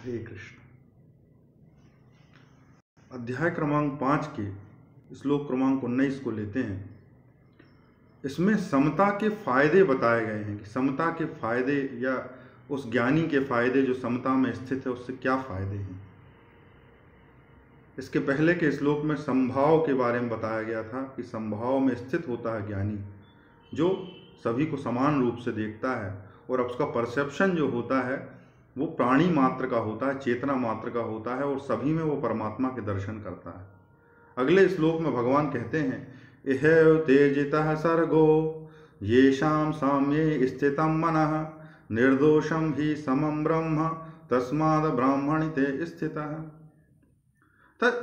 हरे कृष्ण। अध्याय क्रमांक 5 के श्लोक क्रमांक 19 को लेते हैं। इसमें समता के फायदे बताए गए हैं कि समता के फायदे या उस ज्ञानी के फायदे जो समता में स्थित है उससे क्या फायदे हैं। इसके पहले के श्लोक में संभाव के बारे में बताया गया था कि संभाव में स्थित होता है ज्ञानी, जो सभी को समान रूप से देखता है और उसका परसेप्शन जो होता है वो प्राणी मात्र का होता है, चेतना मात्र का होता है और सभी में वो परमात्मा के दर्शन करता है। अगले श्लोक में भगवान कहते हैं, इह तेजितः सर्गो येषां साम्ये स्थितं मनः निर्दोषं हि समं ब्रह्म तस्माद् ब्राह्मणिते स्थितः।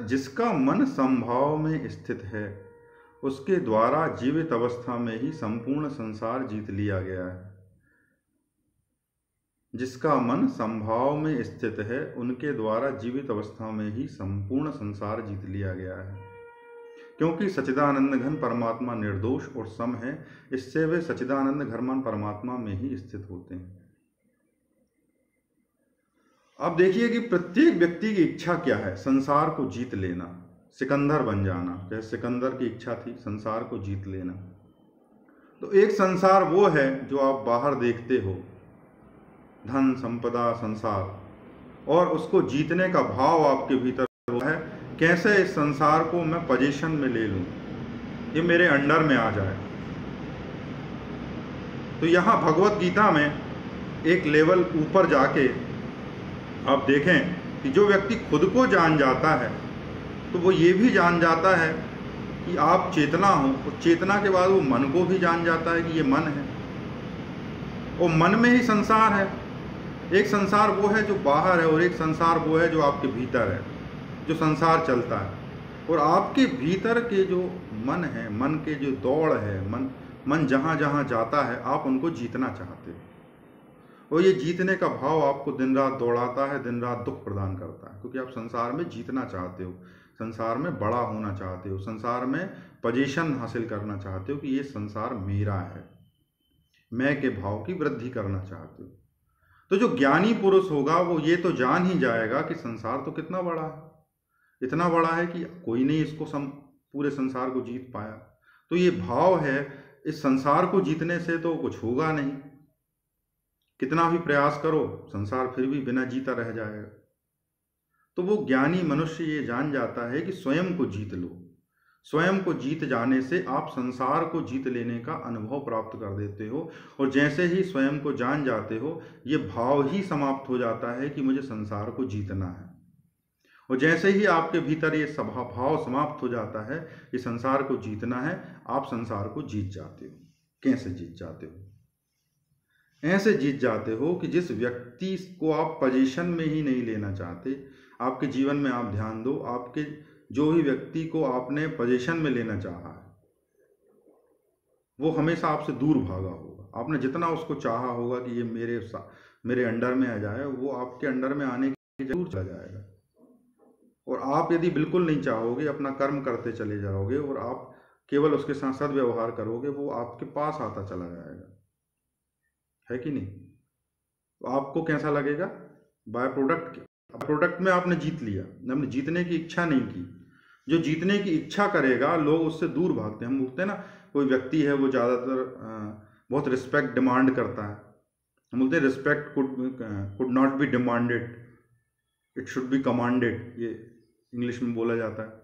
जिसका मन संभाव में स्थित है उसके द्वारा जीवित अवस्था में ही संपूर्ण संसार जीत लिया गया है। जिसका मन संभाव में स्थित है उनके द्वारा जीवित अवस्था में ही संपूर्ण संसार जीत लिया गया है, क्योंकि सच्चिदानंद घन परमात्मा निर्दोष और सम है, इससे वे सच्चिदानंद घन परमात्मा में ही स्थित होते हैं। अब देखिए कि प्रत्येक व्यक्ति की इच्छा क्या है, संसार को जीत लेना, सिकंदर बन जाना। जैसे सिकंदर की इच्छा थी संसार को जीत लेना। तो एक संसार वो है जो आप बाहर देखते हो, धन संपदा संसार, और उसको जीतने का भाव आपके भीतर है, कैसे इस संसार को मैं पोजीशन में ले लूं, ये मेरे अंडर में आ जाए। तो यहाँ भगवत गीता में एक लेवल ऊपर जाके आप देखें कि जो व्यक्ति खुद को जान जाता है तो वो ये भी जान जाता है कि आप चेतना हो, और चेतना के बाद वो मन को भी जान जाता है कि ये मन है, और मन में ही संसार है। एक संसार वो है जो बाहर है और एक संसार वो है जो आपके भीतर है, जो संसार चलता है। और आपके भीतर के जो मन है, मन के जो दौड़ है, मन जहाँ जहाँ जाता है आप उनको जीतना चाहते हो, और ये जीतने का भाव आपको दिन रात दौड़ाता है, दिन रात दुख प्रदान करता है, क्योंकि आप संसार में जीतना चाहते हो, संसार में बड़ा होना चाहते हो, संसार में पोजीशन हासिल करना चाहते हो कि ये संसार मेरा है, मैं के भाव की वृद्धि करना चाहते हो। तो जो ज्ञानी पुरुष होगा वो ये तो जान ही जाएगा कि संसार तो कितना बड़ा है, इतना बड़ा है कि कोई नहीं इसको पूरे संसार को जीत पाया। तो ये भाव है, इस संसार को जीतने से तो कुछ होगा नहीं, कितना भी प्रयास करो संसार फिर भी बिना जीता रह जाएगा। तो वो ज्ञानी मनुष्य ये जान जाता है कि स्वयं को जीत लो, स्वयं को जीत जाने से आप संसार को जीत लेने का अनुभव प्राप्त कर देते हो, और जैसे ही स्वयं को जान जाते हो ये भाव ही समाप्त हो जाता है कि मुझे संसार को जीतना है। और जैसे ही आपके भीतर ये भाव समाप्त हो जाता है कि संसार को जीतना है, आप संसार को जीत जाते हो। कैसे जीत जाते हो? ऐसे जीत जाते हो कि जिस व्यक्ति को आप पोजीशन में ही नहीं लेना चाहते, आपके जीवन में आप ध्यान दो, आपके जो भी व्यक्ति को आपने पोजीशन में लेना चाहा है वो हमेशा आपसे दूर भागा होगा। आपने जितना उसको चाहा होगा कि ये मेरे अंडर में आ जाए, वो आपके अंडर में आने की जरूर चला जाएगा। और आप यदि बिल्कुल नहीं चाहोगे, अपना कर्म करते चले जाओगे और आप केवल उसके साथ सद्व्यवहार करोगे, वो आपके पास आता चला जाएगा, है कि नहीं? तो आपको कैसा लगेगा? बाय प्रोडक्ट में आपने जीत लिया, आपने जीतने की इच्छा नहीं की। जो जीतने की इच्छा करेगा लोग उससे दूर भागते हैं। हम बोलते हैं ना, कोई व्यक्ति है वो ज़्यादातर बहुत रिस्पेक्ट डिमांड करता है, हम बोलते हैं respect could not be demanded, it should be commanded, ये इंग्लिश में बोला जाता है।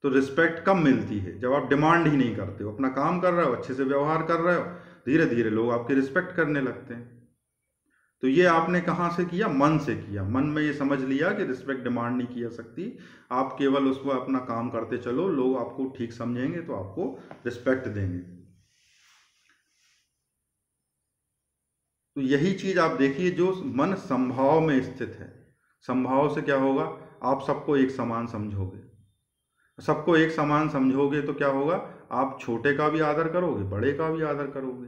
तो रिस्पेक्ट कब मिलती है? जब आप डिमांड ही नहीं करते हो, अपना काम कर रहे हो, अच्छे से व्यवहार कर रहे हो, धीरे धीरे लोग आपकी रिस्पेक्ट करने लगते हैं। तो ये आपने कहाँ से किया? मन से किया। मन में ये समझ लिया कि रिस्पेक्ट डिमांड नहीं की जा सकती, आप केवल उसको अपना काम करते चलो, लोग आपको ठीक समझेंगे तो आपको रिस्पेक्ट देंगे। तो यही चीज आप देखिए, जो मन संभाव में स्थित है, संभाव से क्या होगा? आप सबको एक समान समझोगे, सबको एक समान समझोगे तो क्या होगा? आप छोटे का भी आदर करोगे, बड़े का भी आदर करोगे,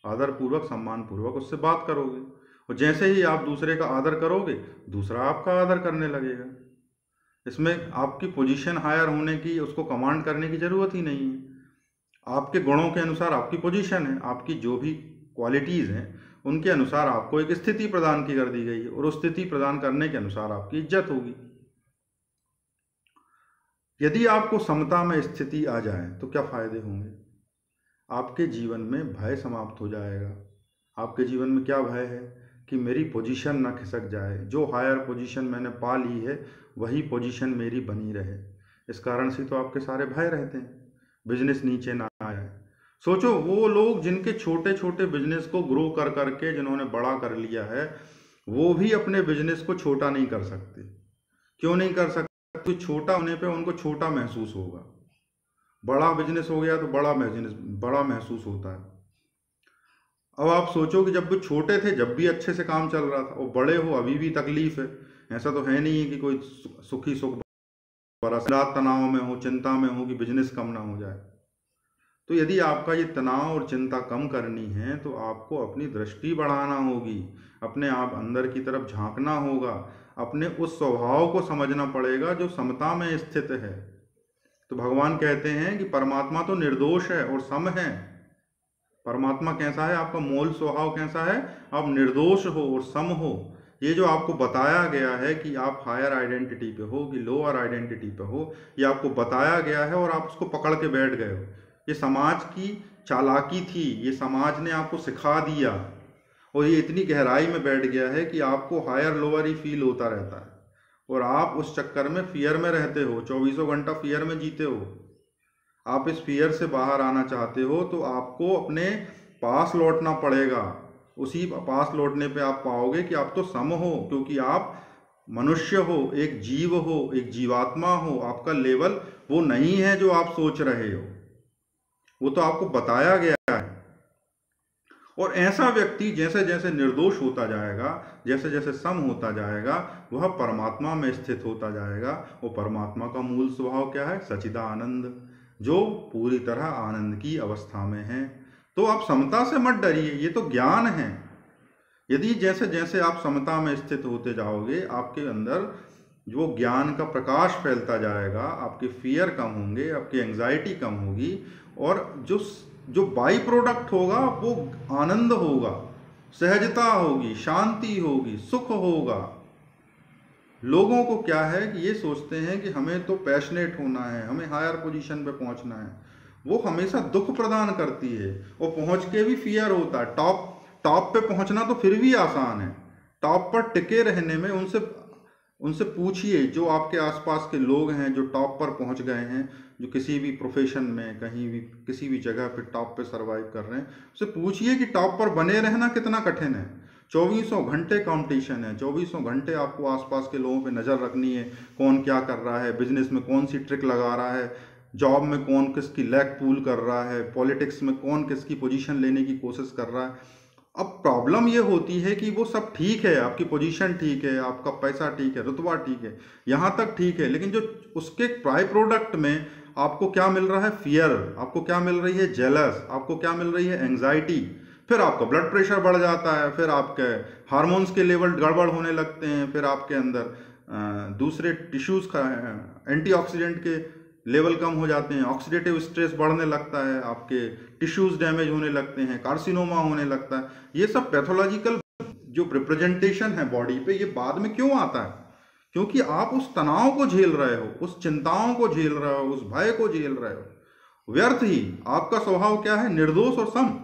आदर पूर्वक सम्मान पूर्वक उससे बात करोगे, और जैसे ही आप दूसरे का आदर करोगे दूसरा आपका आदर करने लगेगा। इसमें आपकी पोजीशन हायर होने की, उसको कमांड करने की जरूरत ही नहीं है। आपके गुणों के अनुसार आपकी पोजीशन है, आपकी जो भी क्वालिटीज़ हैं उनके अनुसार आपको एक स्थिति प्रदान की कर दी गई है, और उस स्थिति प्रदान करने के अनुसार आपकी इज्जत होगी। यदि आपको समता में स्थिति आ जाए तो क्या फायदे होंगे? आपके जीवन में भय समाप्त हो जाएगा। आपके जीवन में क्या भय है कि मेरी पोजीशन ना खिसक जाए, जो हायर पोजीशन मैंने पा ली है वही पोजीशन मेरी बनी रहे। इस कारण से तो आपके सारे भय रहते हैं, बिजनेस नीचे ना आए। सोचो वो लोग जिनके छोटे छोटे बिजनेस को ग्रो कर करके जिन्होंने बड़ा कर लिया है, वो भी अपने बिजनेस को छोटा नहीं कर सकते। क्यों नहीं कर सकते? तो छोटा होने पे उनको छोटा महसूस होगा। बड़ा बिजनेस हो गया तो बड़ा महसूस होता है। अब आप सोचो कि जब वो छोटे थे जब भी अच्छे से काम चल रहा था, और बड़े हो अभी भी तकलीफ है। ऐसा तो है नहीं है कि कोई सुखी सुख रात तनाव में हो, चिंता में हो कि बिजनेस कम ना हो जाए। तो यदि आपका ये तनाव और चिंता कम करनी है तो आपको अपनी दृष्टि बढ़ाना होगी, अपने आप अंदर की तरफ झांकना होगा, अपने उस स्वभाव को समझना पड़ेगा जो समता में स्थित है। तो भगवान कहते हैं कि परमात्मा तो निर्दोष है और सम है। परमात्मा कैसा है? आपका मूल स्वभाव कैसा है? आप निर्दोष हो और सम हो। ये जो आपको बताया गया है कि आप हायर आइडेंटिटी पे हो कि लोअर आइडेंटिटी पे हो, ये आपको बताया गया है और आप उसको पकड़ के बैठ गए हो। ये समाज की चालाकी थी, ये समाज ने आपको सिखा दिया, और ये इतनी गहराई में बैठ गया है कि आपको हायर लोअर ही फील होता रहता है, और आप उस चक्कर में फियर में रहते हो, 24 घंटा फियर में जीते हो। आप इस फियर से बाहर आना चाहते हो तो आपको अपने पास लौटना पड़ेगा। उसी पास लौटने पे आप पाओगे कि आप तो सम हो, क्योंकि आप मनुष्य हो, एक जीव हो, एक जीवात्मा हो। आपका लेवल वो नहीं है जो आप सोच रहे हो, वो तो आपको बताया गया है। और ऐसा व्यक्ति जैसे जैसे निर्दोष होता जाएगा, जैसे जैसे सम होता जाएगा, वह परमात्मा में स्थित होता जाएगा। और परमात्मा का मूल स्वभाव क्या है? सच्चिदानंद, जो पूरी तरह आनंद की अवस्था में है। तो आप समता से मत डरिए, ये तो ज्ञान है। यदि जैसे जैसे आप समता में स्थित होते जाओगे, आपके अंदर जो ज्ञान का प्रकाश फैलता जाएगा, आपके फियर कम होंगे, आपकी एंजाइटी कम होगी, और जो बाई प्रोडक्ट होगा वो आनंद होगा, सहजता होगी, शांति होगी, सुख होगा। लोगों को क्या है कि ये सोचते हैं कि हमें तो पैशनेट होना है, हमें हायर पोजीशन पे पहुंचना है, वो हमेशा दुख प्रदान करती है, और पहुंच के भी फियर होता है। टॉप पे पहुंचना तो फिर भी आसान है, टॉप पर टिके रहने में उनसे पूछिए, जो आपके आसपास के लोग हैं जो टॉप पर पहुंच गए हैं, जो किसी भी प्रोफेशन में कहीं भी किसी भी जगह पे टॉप पे सरवाइव कर रहे हैं, उससे पूछिए कि टॉप पर बने रहना कितना कठिन है। 24 घंटे कंपटीशन है, 24 घंटे आपको आसपास के लोगों पे नज़र रखनी है, कौन क्या कर रहा है, बिजनेस में कौन सी ट्रिक लगा रहा है, जॉब में कौन किसकी लेग पुल कर रहा है, पॉलिटिक्स में कौन किसकी पोजीशन लेने की कोशिश कर रहा है। अब प्रॉब्लम ये होती है कि वो सब ठीक है, आपकी पोजीशन ठीक है, आपका पैसा ठीक है, रुतबा ठीक है, यहाँ तक ठीक है, लेकिन जो उसके बाय प्रोडक्ट में आपको क्या मिल रहा है? फियर, आपको क्या मिल रही है? जेलस, आपको क्या मिल रही है? एंग्जाइटी। फिर आपका ब्लड प्रेशर बढ़ जाता है, फिर आपके हार्मोन्स के लेवल गड़बड़ होने लगते हैं, फिर आपके अंदर दूसरे टिश्यूज़ का एंटीऑक्सीडेंट के लेवल कम हो जाते हैं, ऑक्सीडेटिव स्ट्रेस बढ़ने लगता है, आपके टिश्यूज़ डैमेज होने लगते हैं, कार्सिनोमा होने लगता है। ये सब पैथोलॉजिकल जो रिप्रेजेंटेशन है बॉडी पे, ये बाद में क्यों आता है? क्योंकि आप उस तनाव को झेल रहे हो, उस चिंताओं को झेल रहे हो, उस भय को झेल रहे हो। व्यर्थ ही। आपका स्वभाव क्या है? निर्दोष और सम।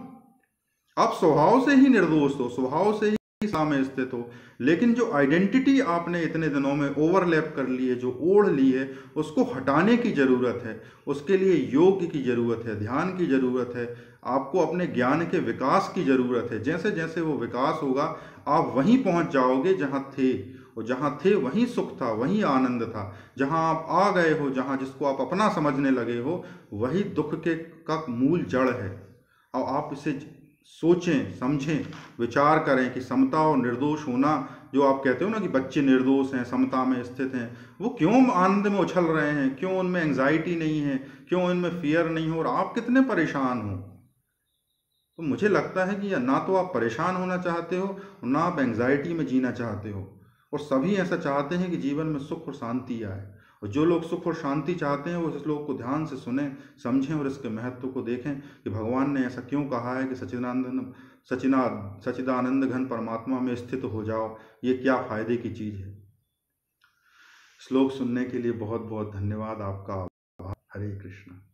आप स्वभाव से ही निर्दोष हो, स्वभाव से ही में स्थित हो, लेकिन जो आइडेंटिटी आपने इतने दिनों में ओवरलैप कर ली है, जो ओढ़ ली है, उसको हटाने की जरूरत है। उसके लिए योग की जरूरत है, ध्यान की जरूरत है, आपको अपने ज्ञान के विकास की जरूरत है। जैसे जैसे वो विकास होगा, आप वहीं पहुंच जाओगे जहां थे, और जहां थे वहीं सुख था, वहीं आनंद था। जहां आप आ गए हो, जहां जिसको आप अपना समझने लगे हो, वही दुख के का मूल जड़ है। और आप इसे सोचें, समझें, विचार करें कि समता और निर्दोष होना, जो आप कहते हो ना कि बच्चे निर्दोष हैं, समता में स्थित हैं, वो क्यों आनंद में उछल रहे हैं? क्यों उनमें एंजाइटी नहीं है? क्यों उनमें फियर नहीं हो? और आप कितने परेशान हो? तो मुझे लगता है कि ना तो आप परेशान होना चाहते हो, ना आप एंजाइटी में जीना चाहते हो। और सभी ऐसा चाहते हैं कि जीवन में सुख और शांति आए। और जो लोग सुख और शांति चाहते हैं वो इस श्लोक को ध्यान से सुने, समझें और इसके महत्व को देखें कि भगवान ने ऐसा क्यों कहा है कि सच्चिदानंद घन परमात्मा में स्थित हो जाओ। ये क्या फायदे की चीज़ है। श्लोक सुनने के लिए बहुत बहुत धन्यवाद आपका। हरे कृष्ण।